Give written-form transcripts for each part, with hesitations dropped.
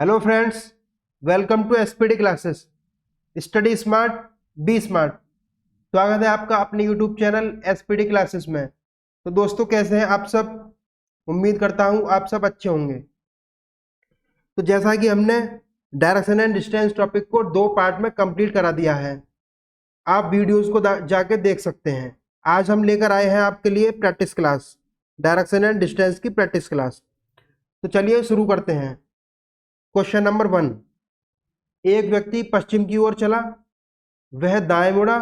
Hello friends, welcome to SPD classes. Study smart, be smart. स्वागत है आपका अपने यूट्यूब चैनल एसपीडी क्लासेस में। तो दोस्तों, कैसे हैं आप सब? उम्मीद करता हूं आप सब अच्छे होंगे। तो जैसा कि हमने डायरेक्शन एंड डिस्टेंस टॉपिक को 2 पार्ट में कंप्लीट करा दिया है, आप वीडियोस को जाके देख सकते हैं। आज हम लेकर आए हैं आपके लिए practice class, direction and distance की प्रैक्टिस क्लास। तो चलिए शुरू करते हैं। Question number 1। एक व्यक्ति पश्चिम की ओर चला, वह दाएं मुड़ा,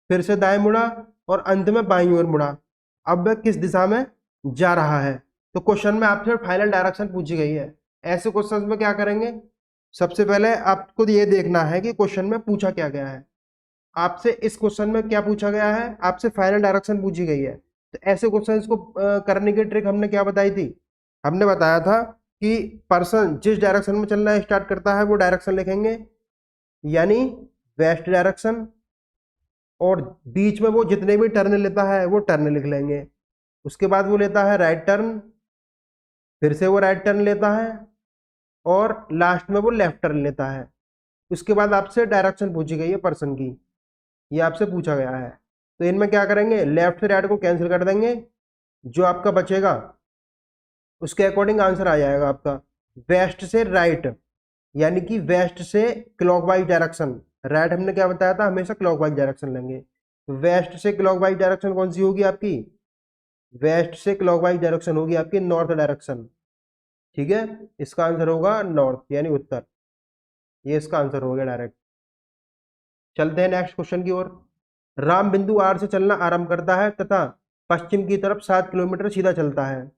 फिर से दाएं मुड़ा और अंत में बाईं ओर मुड़ा। अब वह किस दिशा में जा रहा है? तो क्वेश्चन में आपसे फाइनल डायरेक्शन पूछी गई है। ऐसे क्वेश्चन में क्या करेंगे, सबसे पहले आपको ये देखना है कि क्वेश्चन में पूछा क्या गया है। आपसे इस क्वेश्चन में क्या पूछा गया है, आपसे फाइनल डायरेक्शन पूछी गई है। तो ऐसे क्वेश्चन को करने की ट्रिक हमने क्या बताई थी? हमने बताया था कि पर्सन जिस डायरेक्शन में चलना स्टार्ट करता है वो डायरेक्शन लिखेंगे, यानी वेस्ट डायरेक्शन, और बीच में वो जितने भी टर्न लेता है वो टर्न लिख लेंगे। उसके बाद वो लेता है राइट टर्न, फिर से वो राइट टर्न लेता है और लास्ट में वो लेफ्ट टर्न लेता है। उसके बाद आपसे डायरेक्शन पूछी गई है पर्सन की, ये आपसे पूछा गया है। तो इनमें क्या करेंगे, लेफ्ट से राइट को कैंसिल कर देंगे, जो आपका बचेगा उसके अकॉर्डिंग आंसर आ जाएगा आपका। वेस्ट से राइट यानी कि वेस्ट से क्लॉकवाइज डायरेक्शन, राइट हमने क्या बताया था, हमेशा क्लॉकवाइज डायरेक्शन लेंगे। वेस्ट से क्लॉकवाइज डायरेक्शन कौन सी होगी आपकी? वेस्ट से क्लॉकवाइज डायरेक्शन होगी आपकी नॉर्थ डायरेक्शन। ठीक है, इसका आंसर होगा नॉर्थ यानी उत्तर। ये इसका आंसर हो गया डायरेक्ट। चलते हैं नेक्स्ट क्वेश्चन की ओर। राम बिंदु आर से चलना आरंभ करता है तथा पश्चिम की तरफ 7 किलोमीटर सीधा चलता है।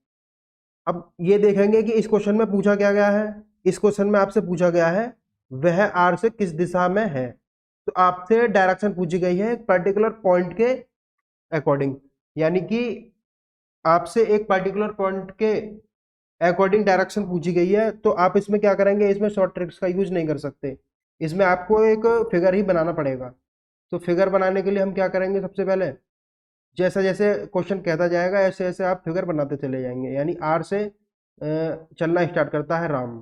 अब ये देखेंगे कि इस क्वेश्चन में पूछा क्या गया है। इस क्वेश्चन में आपसे पूछा गया है वह आर से किस दिशा में है। तो आपसे डायरेक्शन पूछी गई है एक पर्टिकुलर पॉइंट के अकॉर्डिंग, यानी कि आपसे एक पर्टिकुलर पॉइंट के अकॉर्डिंग डायरेक्शन पूछी गई है। तो आप इसमें क्या करेंगे, इसमें शॉर्ट ट्रिक्स का यूज नहीं कर सकते, इसमें आपको एक फिगर ही बनाना पड़ेगा। तो फिगर बनाने के लिए हम क्या करेंगे, सबसे पहले जैसा जैसे क्वेश्चन कहता जाएगा ऐसे ऐसे आप फिगर बनाते चले जाएंगे। यानी आर से चलना स्टार्ट करता है राम,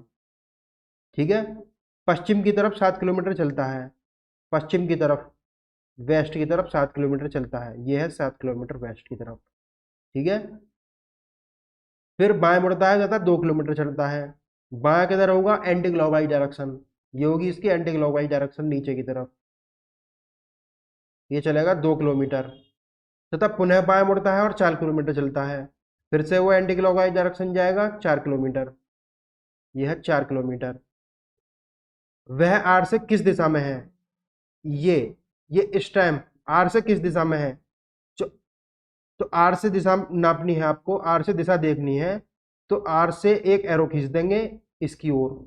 ठीक है, पश्चिम की तरफ 7 किलोमीटर चलता है, पश्चिम की तरफ, वेस्ट की तरफ 7 किलोमीटर चलता है, ये है 7 किलोमीटर वेस्ट की तरफ, ठीक है। फिर बाएं मुड़ता है तथा 2 किलोमीटर चलता है। बाएं किधर होगा, एंटी क्लॉकवाइज डायरेक्शन, ये होगी इसकी एंटी क्लॉकवाइज डायरेक्शन नीचे की तरफ, ये चलेगा 2 किलोमीटर। तथा पुनः बाएं मुड़ता है और 4 किलोमीटर चलता है, फिर से वो एंटी क्लॉकवाइज डायरेक्शन जाएगा 4 किलोमीटर, यह है 4 किलोमीटर। वह आर से किस दिशा में है? ये इस टाइम आर से किस दिशा में है? जो तो आर से दिशा नापनी है आपको, आर से दिशा देखनी है। तो आर से एक एरो खींच देंगे इसकी ओर,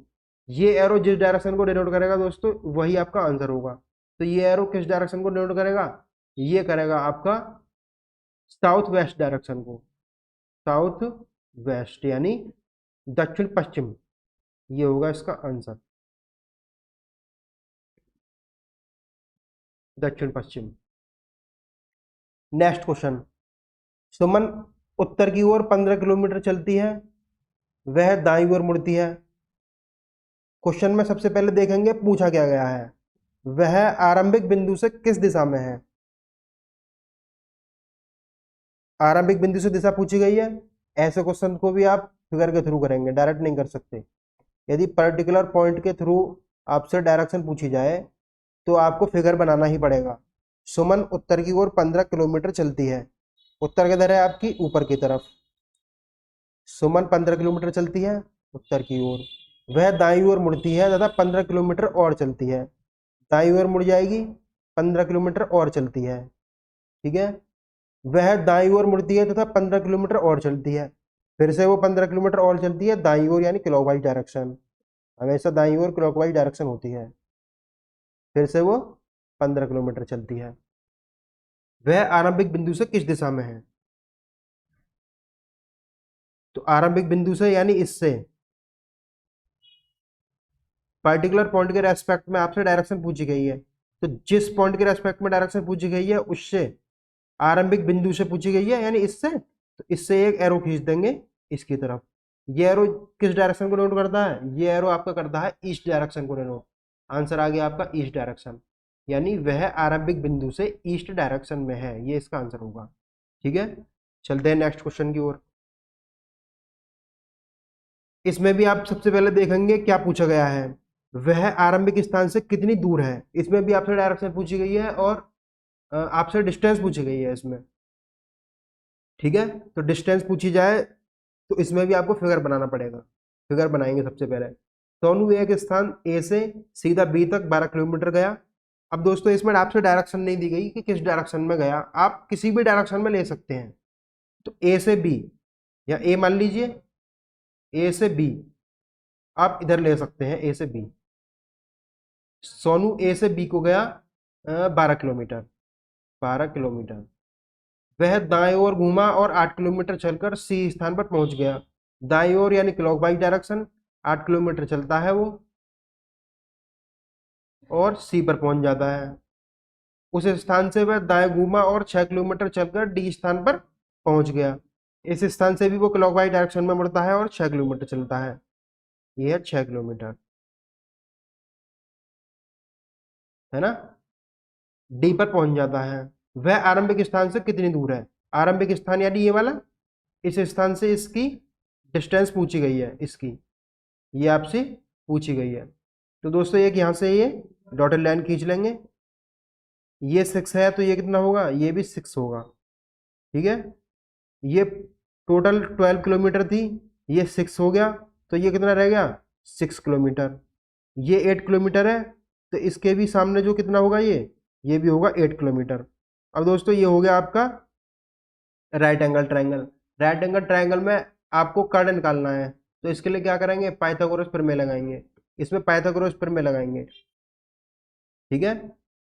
ये एरो जिस डायरेक्शन को डिनोट करेगा दोस्तों वही आपका आंसर होगा। तो ये एरो किस डायरेक्शन को डिनोट करेगा? ये करेगा आपका साउथ वेस्ट डायरेक्शन को, साउथ वेस्ट यानी दक्षिण पश्चिम, ये होगा इसका आंसर, दक्षिण पश्चिम। Next question. सुमन उत्तर की ओर 15 किलोमीटर चलती है, वह दाईं ओर मुड़ती है। क्वेश्चन में सबसे पहले देखेंगे पूछा क्या गया है, वह आरंभिक बिंदु से किस दिशा में है। आरंभिक बिंदु से दिशा पूछी गई है। ऐसे क्वेश्चन को भी आप फिगर के थ्रू करेंगे, डायरेक्ट नहीं कर सकते। यदि पर्टिकुलर पॉइंट के थ्रू आपसे डायरेक्शन पूछी जाए तो आपको फिगर बनाना ही पड़ेगा। सुमन उत्तर की ओर 15 किलोमीटर चलती है, उत्तर किधर है आपकी, ऊपर की तरफ। सुमन 15 किलोमीटर चलती है उत्तर की ओर, वह दाईं ओर मुड़ती है तथा 15 किलोमीटर और चलती है, दाईं ओर मुड़ जाएगी, 15 किलोमीटर और चलती है, ठीक है। वह दाईं ओर मुड़ती है तथा 15 किलोमीटर और चलती है, फिर से वो 15 किलोमीटर और चलती है दाईं ओर यानी क्लॉकवाइज डायरेक्शन, हमेशा दाईं ओर क्लॉकवाइज डायरेक्शन होती है। फिर से वो 15 किलोमीटर चलती है। वह आरंभिक बिंदु से किस दिशा में है? तो आरंभिक बिंदु से यानी इससे, पर्टिकुलर पॉइंट के रेस्पेक्ट में आपसे डायरेक्शन पूछी गई है। तो जिस पॉइंट के रेस्पेक्ट में डायरेक्शन पूछी गई है उससे, आरंभिक बिंदु से पूछी गई है यानी इससे, तो इससे एक एरो खींच देंगे इसकी तरफ, ये एरो किस डायरेक्शन को डिनोट करता है? ये एरो आपका करता है ईस्ट डायरेक्शन को डिनोट। आंसर आ गया आपका ईस्ट डायरेक्शन, यानी वह आरंभिक बिंदु से ईस्ट डायरेक्शन में है, ये इसका आंसर होगा। ठीक है, चलते हैं नेक्स्ट क्वेश्चन की ओर। इसमें भी आप सबसे पहले देखेंगे क्या पूछा गया है, वह आरंभिक स्थान से कितनी दूर है। इसमें भी आपसे डायरेक्शन पूछी गई है और आपसे डिस्टेंस पूछी गई है इसमें। ठीक है, तो डिस्टेंस पूछी जाए तो इसमें भी आपको फिगर बनाना पड़ेगा। फिगर बनाएंगे सबसे पहले। सोनू एक स्थान ए से सीधा बी तक 12 किलोमीटर गया। अब दोस्तों इसमें आपसे डायरेक्शन नहीं दी गई कि किस डायरेक्शन में गया, आप किसी भी डायरेक्शन में ले सकते हैं। तो ए से बी, या ए मान लीजिए, ए से बी आप इधर ले सकते हैं, ए से बी। सोनू ए से बी को गया 12 किलोमीटर, 12 किलोमीटर। वह दाएं ओर घूमा और 8 किलोमीटर चलकर सी स्थान पर पहुंच गया। दाएं ओर यानी क्लॉकवाइज डायरेक्शन, 8 किलोमीटर चलता है वो और सी पर पहुंच जाता है। उस स्थान से वह दाएं घूमा और 6 किलोमीटर चलकर डी स्थान पर पहुंच गया। इस स्थान से भी वो क्लॉकवाइज डायरेक्शन में मुड़ता है और 6 किलोमीटर चलता है। ये है 6 किलोमीटर, है ना। डी पर पहुंच जाता है। वह आरंभिक स्थान से कितनी दूर है? आरंभिक स्थान यानी ये वाला, इस स्थान से इसकी डिस्टेंस पूछी गई है, इसकी ये आपसे पूछी गई है। तो दोस्तों एक यहाँ से ये डॉटेड लाइन खींच लेंगे। ये 6 है तो ये कितना होगा? ये भी 6 होगा। ठीक है, ये टोटल 12 किलोमीटर थी, ये 6 हो गया, तो ये कितना रह गया? 6 किलोमीटर। ये 8 किलोमीटर है, तो इसके भी सामने जो कितना होगा, ये भी होगा 8 किलोमीटर। अब दोस्तों ये हो गया आपका right angle triangle. Right angle triangle में आपको कर्ड निकालना है, तो इसके लिए क्या करेंगे? पाइथागोरस प्रमेय लगाएंगे। इसमें पाइथागोरस प्रमेय लगाएंगे। ठीक है,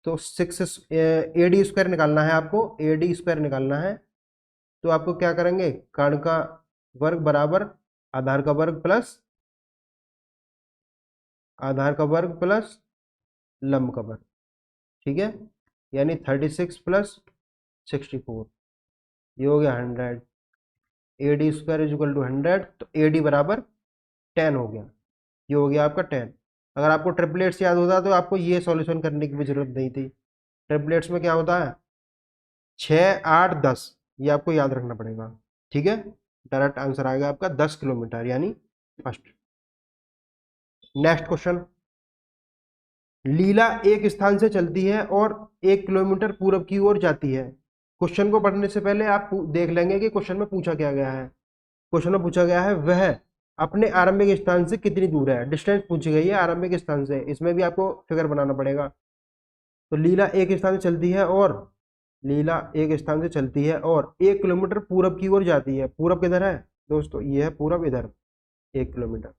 तो 6 AD स्क्वायर निकालना है आपको, AD स्क्वायर निकालना है। तो आपको क्या करेंगे? कर्ड का वर्ग बराबर आधार का वर्ग प्लस लंब का वर्ग। ठीक है, यानी 36 प्लस 64, ये हो गया 100। AD square is equal to 100, तो AD बराबर 10 हो गया। ये हो गया आपका 10। अगर आपको ट्रिपलेट्स याद होता तो आपको ये सॉल्यूशन करने की भी जरूरत नहीं थी। ट्रिपलेट्स में क्या होता है? 6, 8, 10, ये आपको याद रखना पड़ेगा। ठीक है, डायरेक्ट आंसर आएगा आपका 10 किलोमीटर, यानी फर्स्ट। Next question. लीला एक स्थान से चलती है और 1 किलोमीटर पूरब की ओर जाती है। क्वेश्चन को पढ़ने से पहले आप देख लेंगे कि क्वेश्चन में पूछा क्या गया है। क्वेश्चन में पूछा गया है वह अपने आरंभिक स्थान से कितनी दूर है। डिस्टेंस पूछी गई है आरंभिक स्थान से, इसमें भी आपको फिगर बनाना पड़ेगा। तो लीला एक स्थान से चलती है और 1 किलोमीटर पूरब की ओर जाती है। पूरब किधर है दोस्तों? ये है पूरब, इधर 1 किलोमीटर।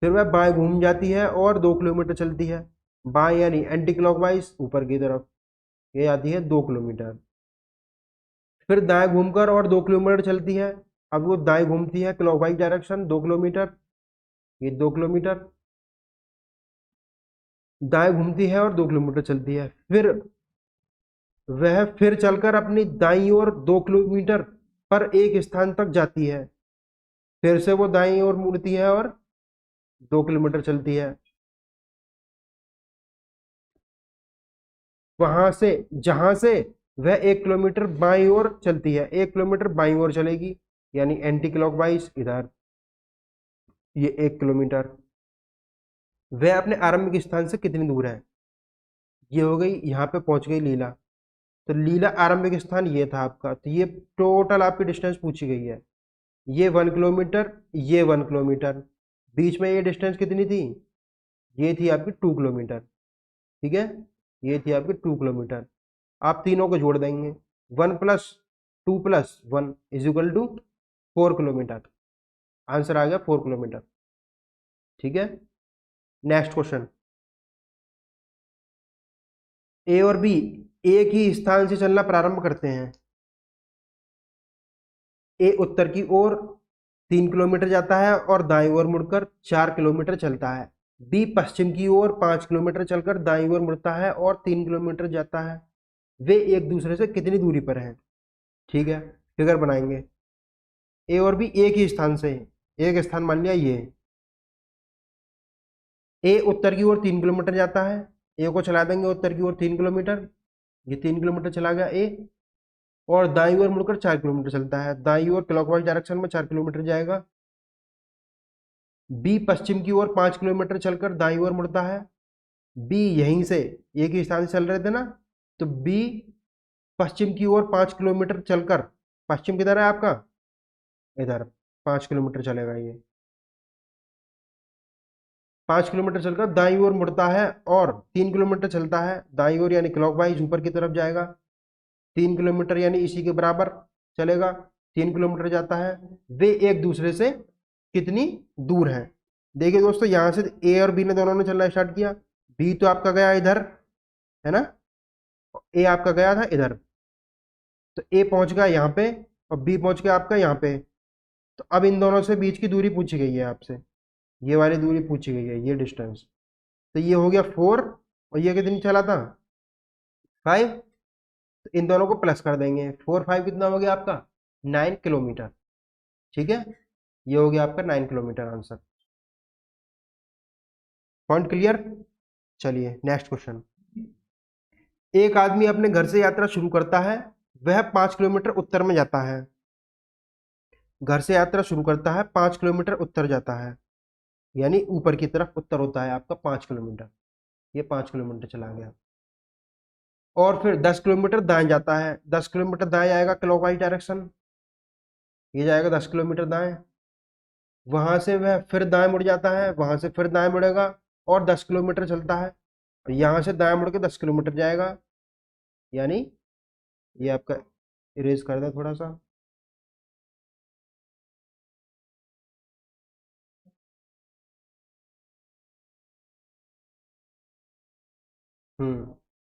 फिर वह बाएं घूम जाती है और 2 किलोमीटर चलती है। बाएं यानी एंटी क्लॉकवाइज ऊपर की तरफ, ये आती है 2 किलोमीटर। फिर दाएं घूमकर और 2 किलोमीटर चलती है। अब वो दाएं घूमती है क्लॉकवाइज डायरेक्शन 2 किलोमीटर, ये 2 किलोमीटर। दाएं घूमती है और 2 किलोमीटर चलती है। फिर वह फिर चलकर अपनी दाईं ओर 2 किलोमीटर पर एक स्थान तक जाती है। फिर से वो दाईं ओर मुड़ती है और 2 किलोमीटर चलती है। वहां से, जहां से वह 1 किलोमीटर बाईं ओर चलती है, 1 किलोमीटर बाईं ओर चलेगी, यानी एंटी क्लॉकवाइज इधर, ये 1 किलोमीटर। वह अपने आरंभिक स्थान से कितनी दूर है? ये हो गई, यहाँ पे पहुंच गई लीला। तो लीला आरंभिक स्थान ये था आपका, तो ये टोटल आपकी डिस्टेंस पूछी गई है। ये 1 किलोमीटर, ये 1 किलोमीटर, बीच में ये डिस्टेंस कितनी थी? ये थी आपकी 2 किलोमीटर। ठीक है, ये थी आपकी 2 किलोमीटर। आप तीनों को जोड़ देंगे, 1 plus 2 plus 1 is equal to 4 kilometre. Answer आ गया 4 किलोमीटर। ठीक है, नेक्स्ट क्वेश्चन। ए और बी एक ही स्थान से चलना प्रारंभ करते हैं। ए उत्तर की ओर 3 किलोमीटर जाता है और दाईं ओर मुड़कर 4 किलोमीटर चलता है। बी पश्चिम की ओर 5 किलोमीटर चलकर दाईं ओर मुड़ता है और 3 किलोमीटर जाता है। वे एक दूसरे से कितनी दूरी पर हैं? ठीक है, फिगर बनाएंगे। ए और बी एक ही स्थान से हैं, एक स्थान मान लिया ये। ए उत्तर की ओर 3 किलोमीटर जाता है, ए को चला देंगे उत्तर की ओर 3 किलोमीटर, ये 3 किलोमीटर चला गया ए। और दाईं ओर मुड़कर 4 किलोमीटर चलता है, दाईं ओर क्लॉकवाइज डायरेक्शन में 4 किलोमीटर जाएगा। बी पश्चिम की ओर 5 किलोमीटर चलकर दाईं ओर मुड़ता है। बी यहीं से एक ही स्थान से चल रहे थे ना, तो बी पश्चिम की ओर 5 किलोमीटर चलकर, पश्चिम किधर है आपका, इधर 5 किलोमीटर चलेगा ये। 5 किलोमीटर चलकर दाईं ओर मुड़ता है और 3 किलोमीटर चलता है दाईं ओर, यानी क्लॉकवाइज ऊपर की तरफ जाएगा। 3 किलोमीटर यानी इसी के बराबर चलेगा, 3 किलोमीटर जाता है। वे एक दूसरे से कितनी दूर है? देखिए दोस्तों, यहां से ए और बी ने दोनों ने चलना स्टार्ट किया। बी तो आपका गया इधर, है ना, ए आपका गया था इधर, तो ए पहुंच गया यहाँ पे और बी पहुंच गया आपका यहाँ पे। तो अब इन दोनों से बीच की दूरी पूछी गई है आपसे, ये वाली दूरी पूछी गई है, ये डिस्टेंस। तो ये हो गया 4 और ये कितनी चला था 5। तो इन दोनों को प्लस कर देंगे, 4 5 कितना हो गया आपका 9 किलोमीटर। ठीक है, ये हो गया आपका 9 किलोमीटर आंसर। Point clear? चलिए नेक्स्ट क्वेश्चन। एक आदमी अपने घर से यात्रा शुरू करता है, वह 5 किलोमीटर उत्तर में जाता है। घर से यात्रा शुरू करता है, 5 किलोमीटर उत्तर जाता है, यानी ऊपर की तरफ उत्तर होता है आपका 5 किलोमीटर। ये 5 किलोमीटर चला गया। और फिर 10 किलोमीटर दाएं जाता है, 10 किलोमीटर दाएं जाएगा क्लॉकवाइज डायरेक्शन, ये जाएगा 10 किलोमीटर दाएं। वहां से वह फिर दाएं मुड़ जाता है, वहां से फिर दाएं मुड़ेगा और 10 किलोमीटर चलता है, और यहां से दाएं मुड़ के 10 किलोमीटर जाएगा। यानी ये आपका इरेज कर दे थोड़ा सा।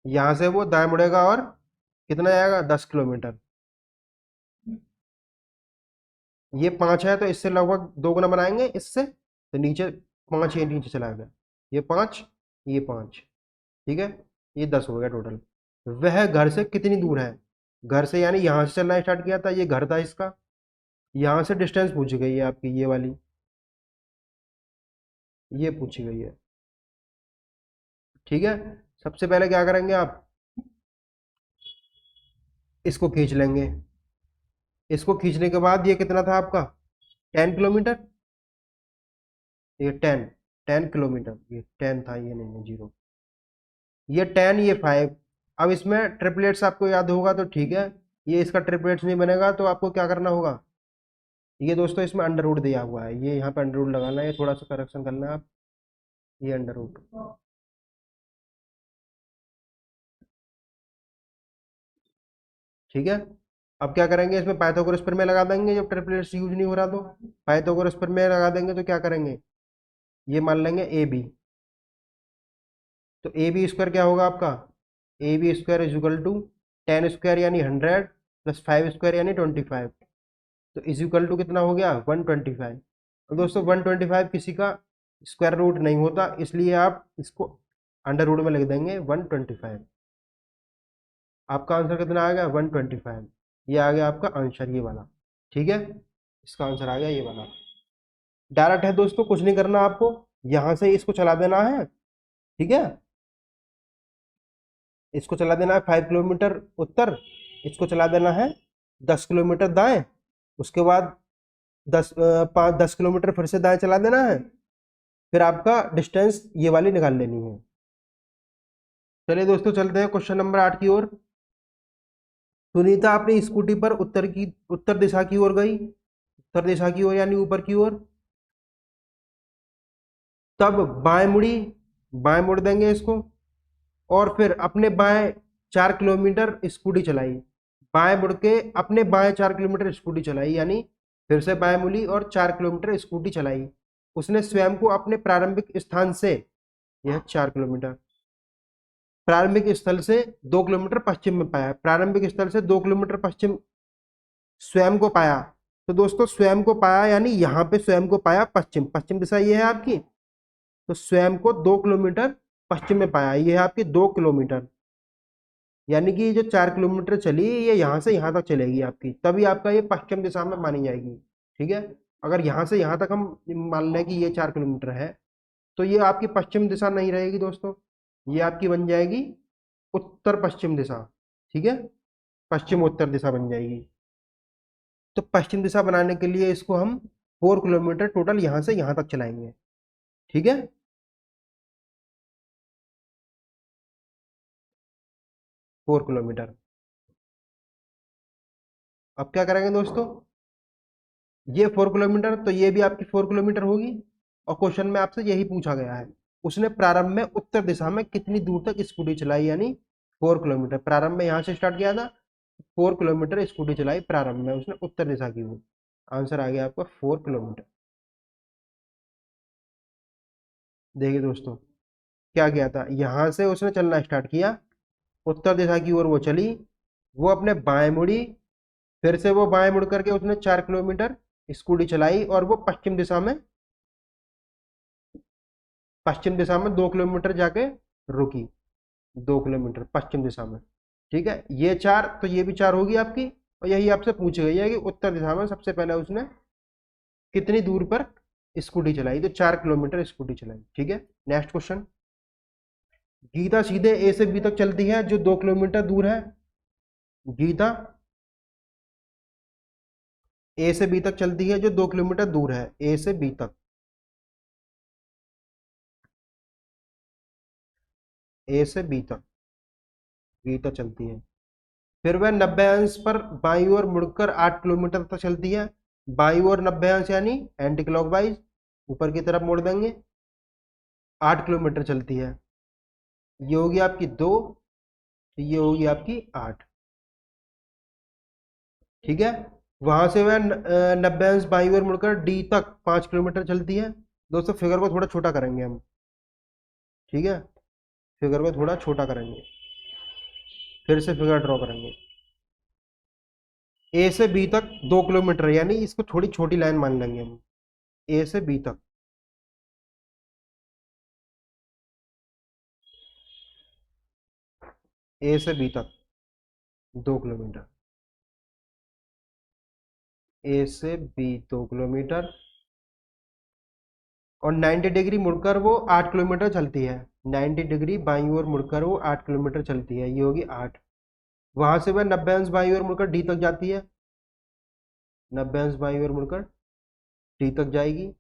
यहां से वो दाएं मुड़ेगा और कितना जाएगा 10 किलोमीटर। ये 5 है तो इससे लगभग 2 गुना बनाएंगे इससे, तो नीचे 5 ये नीचे चला गया, ये 5 ये 5, ठीक है, ये 10 हो गया टोटल। वह घर से कितनी दूर है? घर से यानी यहाँ से चलना स्टार्ट किया था, ये घर था इसका, यहाँ से डिस्टेंस पूछी गई है आपकी, ये वाली ये पूछी गई है। ठीक है, सबसे पहले क्या करेंगे आप, इसको खींच लेंगे। इसको खींचने के बाद ये कितना था आपका 10 किलोमीटर, ये 10 किलोमीटर, ये 10 था, ये नहीं है 0, ये 10 ये 5। अब इसमें ट्रिपलेट्स आपको याद होगा तो ठीक है, ये इसका ट्रिपलेट्स नहीं बनेगा तो आपको क्या करना होगा, ये दोस्तों इसमें अंडर रूट दिया हुआ है, ये यहाँ पे अंडर रूट लगाना है, ये थोड़ा सा करेक्शन करना है आप, ये अंडर रूट। ठीक है, अब क्या करेंगे, इसमें पाइथागोरस प्रमेय लगा देंगे, जब ट्रिपलेट्स यूज नहीं हो रहा तो पाइथागोरस प्रमेय लगा देंगे, तो क्या करेंगे, ये मान लेंगे ए बी। तो ए बी स्क्वायर क्या होगा आपका, A B square is equal to 10 square यानी 100 प्लस 5 स्क्वायर यानी 25। तो इज इक्वल टू कितना हो गया 125। तो दोस्तों 125 किसी का स्क्वायर रूट नहीं होता, इसलिए आप इसको अंडर रूट में लिख देंगे 125। आपका आंसर कितना आ गया 125, ये आ गया आपका आंसर ये वाला। ठीक है, इसका आंसर आ गया ये वाला। डायरेक्ट है दोस्तों, कुछ नहीं करना आपको, यहां से इसको चला देना है। ठीक है, इसको चला देना है 5 किलोमीटर उत्तर, इसको चला देना है 10 किलोमीटर दाएं, उसके बाद 10 किलोमीटर फिर से दाएं चला देना है, फिर आपका डिस्टेंस ये वाली निकाल लेनी है। चलिए दोस्तों चलते हैं क्वेश्चन नंबर 8 की ओर। सुनीता अपनी स्कूटी पर उत्तर दिशा की ओर गई, उत्तर दिशा की ओर यानी ऊपर की ओर। तब बाएं मुड़ी, बाएं मुड़ देंगे इसको, और फिर अपने बाएं 4 किलोमीटर स्कूटी चलाई, बाएं मुड़ के अपने बाएं 4 किलोमीटर स्कूटी चलाई, यानी फिर से बाएं मुड़ी और 4 किलोमीटर स्कूटी चलाई। उसने स्वयं को अपने प्रारंभिक स्थान से, यह 4 किलोमीटर, प्रारंभिक स्थल से 2 किलोमीटर पश्चिम में पाया, प्रारंभिक स्थल से 2 किलोमीटर पश्चिम स्वयं को पाया। तो दोस्तों स्वयं को पाया यानी यहाँ पे स्वयं को पाया पश्चिम, पश्चिम दिशा ये है आपकी, तो स्वयं को 2 किलोमीटर पश्चिम में पाया, ये है आपकी 2 किलोमीटर, यानी कि जो 4 किलोमीटर चली ये यहाँ से यहाँ तक चलेगी आपकी, तभी आपका ये पश्चिम दिशा में मानी जाएगी। ठीक है, अगर यहाँ से यहाँ तक हम मान लें कि ये 4 किलोमीटर है, तो ये आपकी पश्चिम दिशा नहीं रहेगी दोस्तों, ये आपकी बन जाएगी उत्तर पश्चिम दिशा। ठीक है, पश्चिम उत्तर दिशा बन जाएगी। तो पश्चिम दिशा बनाने के लिए इसको हम 4 किलोमीटर टोटल यहाँ से यहाँ तक चलाएंगे। ठीक है, 4 किलोमीटर। अब क्या करेंगे दोस्तों, ये 4 किलोमीटर, तो ये भी आपकी 4 किलोमीटर होगी। और क्वेश्चन में आपसे यही पूछा गया है, उसने प्रारंभ में उत्तर दिशा में कितनी दूर तक स्कूटी चलाई, यानी 4 किलोमीटर। प्रारंभ में यहाँ से स्टार्ट किया था, 4 किलोमीटर स्कूटी चलाई प्रारंभ में उसने उत्तर दिशा की वो। आंसर आ गया आपका 4 किलोमीटर। देखिए दोस्तों, क्या किया था, यहाँ से उसने चलना स्टार्ट किया, उत्तर दिशा की ओर वो चली, वो अपने बाएं मुड़ी, फिर से वो बाएं मुड़ करके उसने 4 किलोमीटर स्कूटी चलाई, और वो पश्चिम दिशा में 2 किलोमीटर जाके रुकी। 2 किलोमीटर पश्चिम दिशा में। ठीक है, ये 4, तो ये भी 4 होगी आपकी। और यही आपसे पूछी गई है कि उत्तर दिशा में सबसे पहले उसने कितनी दूर पर स्कूटी चलाई, तो 4 किलोमीटर स्कूटी चलाई। ठीक है, नेक्स्ट क्वेश्चन। गीता सीधे ए से बी तक चलती है जो 2 किलोमीटर दूर है। गीता ए से बी तक चलती है जो 2 किलोमीटर दूर है, ए से बी तक। ए से बी तक गीता चलती है। फिर वह 90 अंश पर बाई ओर मुड़कर 8 किलोमीटर तक चलती है। बाई ओर 90 अंश यानी एंटी क्लॉकवाइज, ऊपर की तरफ मोड़ देंगे। 8 किलोमीटर चलती है, ये होगी आपकी 2, तो ये होगी आपकी 8। ठीक है, वहां से वह 90 अंश बाई ओर मुड़कर डी तक 5 किलोमीटर चलती है। दोस्तों फिगर को थोड़ा छोटा करेंगे हम। ठीक है, फिगर को थोड़ा छोटा करेंगे, फिर से फिगर ड्रॉ करेंगे। ए से बी तक 2 किलोमीटर, यानी इसको थोड़ी छोटी लाइन मान लेंगे हम। ए से बी तक, ए से बी तक 2 किलोमीटर, ए से बी 2 किलोमीटर। और 90 डिग्री मुड़कर वो 8 किलोमीटर चलती है। 90 डिग्री बाई ओर मुड़कर वो 8 किलोमीटर चलती है, ये होगी 8। वहां से वह 90 अंश बाई ओर मुड़कर डी तक जाती है। 90 अंश बाई ओर मुड़कर डी तक जाएगी,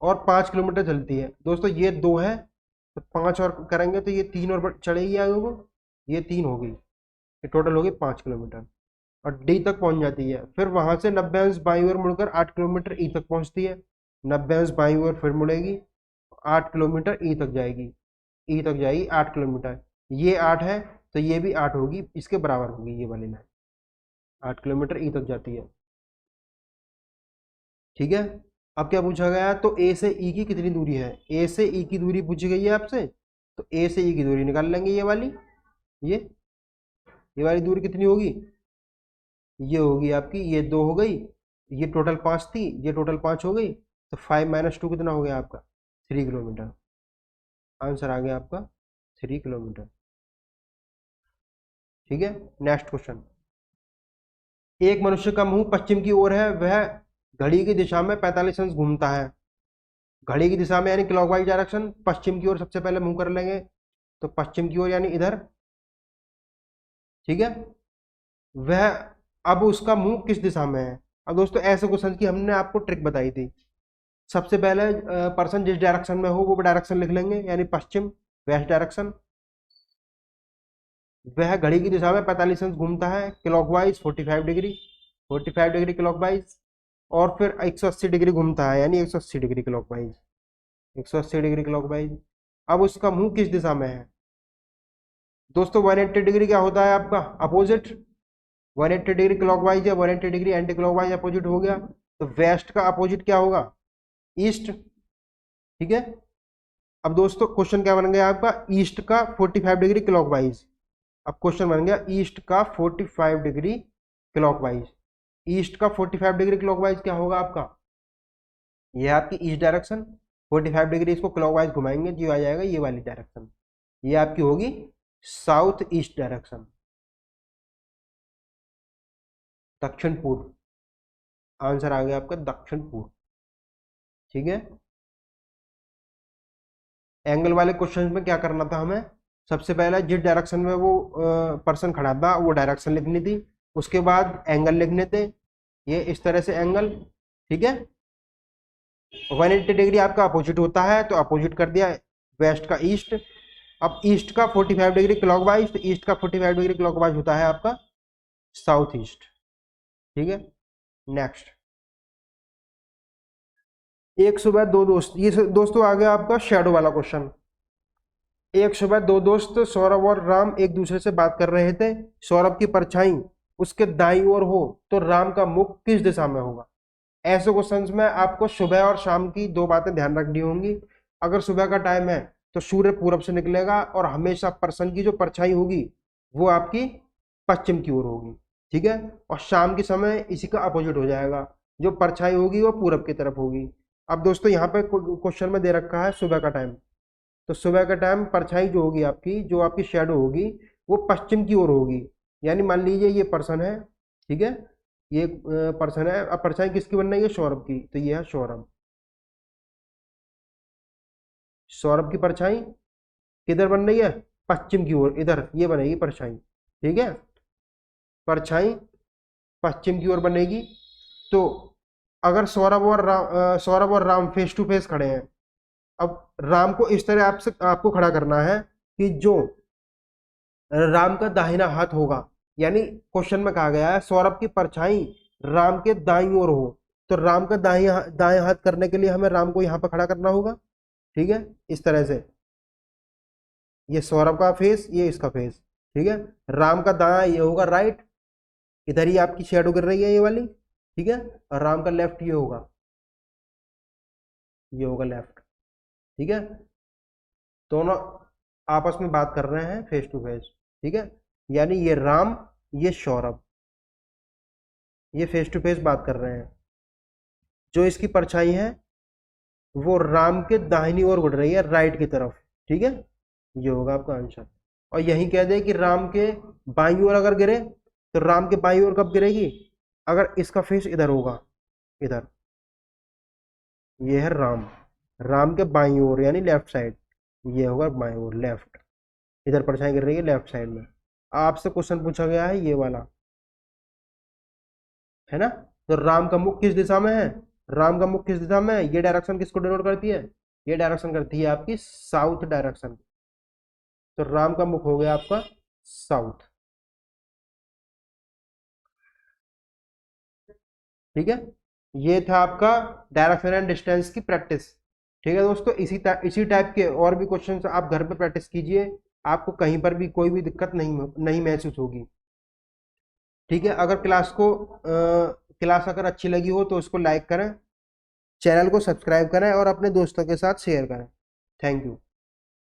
और 5 किलोमीटर चलती है। दोस्तों ये 2 है, तो 5 और करेंगे तो ये 3 और चढ़ेगी आगे को, ये 3 हो गई, ये टोटल हो गई 5 किलोमीटर। और डी तक पहुंच जाती है। फिर वहां से 90 अंश बाई ओर मुड़कर 8 किलोमीटर ई तक पहुंचती है। 90 अंश बाई ओर फिर मुड़ेगी, 8 किलोमीटर ई तक जाएगी, ई तक जाएगी 8 किलोमीटर। ये 8 है, तो ये भी 8 होगी, इसके बराबर होगी ये वाली लाइन। 8 किलोमीटर ई तक जाती है। ठीक है, अब क्या पूछा गया, तो ए से ई की कितनी दूरी है। ए से ई की दूरी पूछी गई है आपसे, तो ए से ई की दूरी निकाल लेंगे। ये वाली, ये ये वाली दूरी कितनी होगी, ये होगी आपकी, ये 2 हो गई, ये टोटल 5 थी, ये टोटल 5 हो गई, तो 5 - 2 कितना हो गया आपका, 3 किलोमीटर। आंसर आ गया आपका 3 किलोमीटर। ठीक है, नेक्स्ट क्वेश्चन। एक मनुष्य का मुंह पश्चिम की ओर है, वह घड़ी की दिशा में 45 अंश घूमता है। घड़ी की दिशा में यानी क्लॉकवाइज डायरेक्शन, पश्चिम की ओर सबसे पहले मुंह कर लेंगे, तो पश्चिम की ओर यानी इधर। ठीक है, वह अब उसका मुंह किस दिशा में है। अब दोस्तों ऐसे क्वेश्चन की हमने आपको ट्रिक बताई थी। सबसे पहले पर्सन जिस डायरेक्शन में हो वो डायरेक्शन लिख लेंगे, यानी पश्चिम, वेस्ट डायरेक्शन। वह घड़ी की दिशा में 45 अंश घूमता है, क्लॉकवाइज 45 डिग्री, 45 डिग्री क्लॉकवाइज। और फिर 180 डिग्री घूमता है, यानी 180 डिग्री क्लॉकवाइज, 180 डिग्री क्लॉकवाइज। अब उसका मुंह किस दिशा में है। दोस्तों 180 डिग्री क्या होता है आपका, अपोजिट। 180 डिग्री क्लॉकवाइज या 180 डिग्री एंटी क्लॉकवाइज अपोजिट हो गया, तो वेस्ट का अपोजिट क्या होगा, ईस्ट। ठीक है, अब दोस्तों क्वेश्चन क्या बन गया आपका, ईस्ट का 45 डिग्री क्लॉकवाइज। अब क्वेश्चन बन गया ईस्ट का 45 डिग्री क्लॉकवाइज। ईस्ट का 45 डिग्री क्लॉकवाइज क्या होगा आपका, ये आपकी ईस्ट डायरेक्शन। 45 डिग्री इसको क्लॉकवाइज घुमाएंगे, जो आ जाएगा ये वाली डायरेक्शन, ये आपकी होगी साउथ ईस्ट डायरेक्शन, दक्षिण पूर्व। आंसर आ गया आपका दक्षिण पूर्व। ठीक है। एंगल वाले क्वेश्चन में क्या करना था हमें, सबसे पहले जिस डायरेक्शन में वो पर्सन खड़ा था वो डायरेक्शन लिखनी थी, उसके बाद एंगल लिखने थे, ये इस तरह से एंगल, ठीक है। 180 डिग्री आपका अपोजिट होता है तो अपोजिट कर दिया, वेस्ट का ईस्ट। अब ईस्ट का 45 डिग्री क्लॉकवाइज, तो ईस्ट का 45 डिग्री क्लॉकवाइज होता है आपका साउथ ईस्ट, ठीक है। नेक्स्ट, एक सुबह दो दोस्त, ये दोस्तों आ गया आपका शेडो वाला क्वेश्चन। एक सुबह दो दोस्त सौरभ और राम एक दूसरे से बात कर रहे थे। सौरभ की परछाई उसके दाईं ओर हो तो राम का मुख किस दिशा में होगा। ऐसे क्वेश्चंस में आपको सुबह और शाम की दो बातें ध्यान रखनी होंगी। अगर सुबह का टाइम है तो सूर्य पूरब से निकलेगा और हमेशा पर्सन की जो परछाई होगी वो आपकी पश्चिम की ओर होगी, ठीक है। और शाम के समय इसी का अपोजिट हो जाएगा, जो परछाई होगी वो पूरब की तरफ होगी। अब दोस्तों यहाँ पे क्वेश्चन में दे रखा है सुबह का टाइम, तो सुबह का टाइम परछाई जो होगी आपकी, जो आपकी शेडो होगी वो पश्चिम की ओर होगी। यानी मान लीजिए ये पर्सन है, ठीक है, ये पर्सन है, अब परछाई किसकी बन रही है, सौरभ की, तो ये है सौरभ। सौरभ की परछाई किधर बन रही है, पश्चिम की ओर, इधर ये बनेगी परछाई, ठीक है। परछाई पश्चिम की ओर बनेगी। तो अगर सौरभ और राम फेस टू फेस खड़े हैं, अब राम को इस तरह आपको खड़ा करना है कि जो राम का दाहिना हाथ होगा, यानी क्वेश्चन में कहा गया है सौरभ की परछाई राम के दाईं ओर हो, तो राम का दाएं हाथ करने के लिए हमें राम को यहाँ पर खड़ा करना होगा, ठीक है, इस तरह से। ये सौरभ का फेस, ये इसका फेस, ठीक है। राम का दायां ये होगा राइट, इधर ही आपकी शेडो गिर रही है ये वाली, ठीक है। और राम का लेफ्ट ये होगा लेफ्ट, ठीक है। दोनों आपस में बात कर रहे हैं फेस टू फेस, ठीक है। यानी ये राम, ये सौरभ, ये फेस टू फेस बात कर रहे हैं। जो इसकी परछाई है वो राम के दाहिनी ओर बढ़ रही है, राइट की तरफ, ठीक है। ये होगा आपका आंसर। और यही कह दे कि राम के बाईं ओर अगर गिरे तो राम के बाईं ओर कब गिरेगी, अगर इसका फेस इधर होगा, इधर, ये है राम, राम के बाईं ओर यानी लेफ्ट साइड, ये होगा बाईं ओर लेफ्ट, इधर परछाई गिर रही है लेफ्ट साइड में। आपसे क्वेश्चन पूछा गया है ये वाला, है ना। तो राम का मुख किस दिशा में है, राम का मुख किस दिशा में है, ये डायरेक्शन किसको डिनोट करती है, ये डायरेक्शन करती है आपकी साउथ डायरेक्शन। तो राम का मुख हो गया आपका साउथ, ठीक है। ये था आपका डायरेक्शन एंड डिस्टेंस की प्रैक्टिस, ठीक है दोस्तों। इसी टाइप के और भी क्वेश्चंस आप घर पे प्रैक्टिस कीजिए, आपको कहीं पर भी कोई भी दिक्कत नहीं महसूस होगी, ठीक है। अगर क्लास अगर अच्छी लगी हो तो उसको लाइक करें, चैनल को सब्सक्राइब करें और अपने दोस्तों के साथ शेयर करें। Thank you.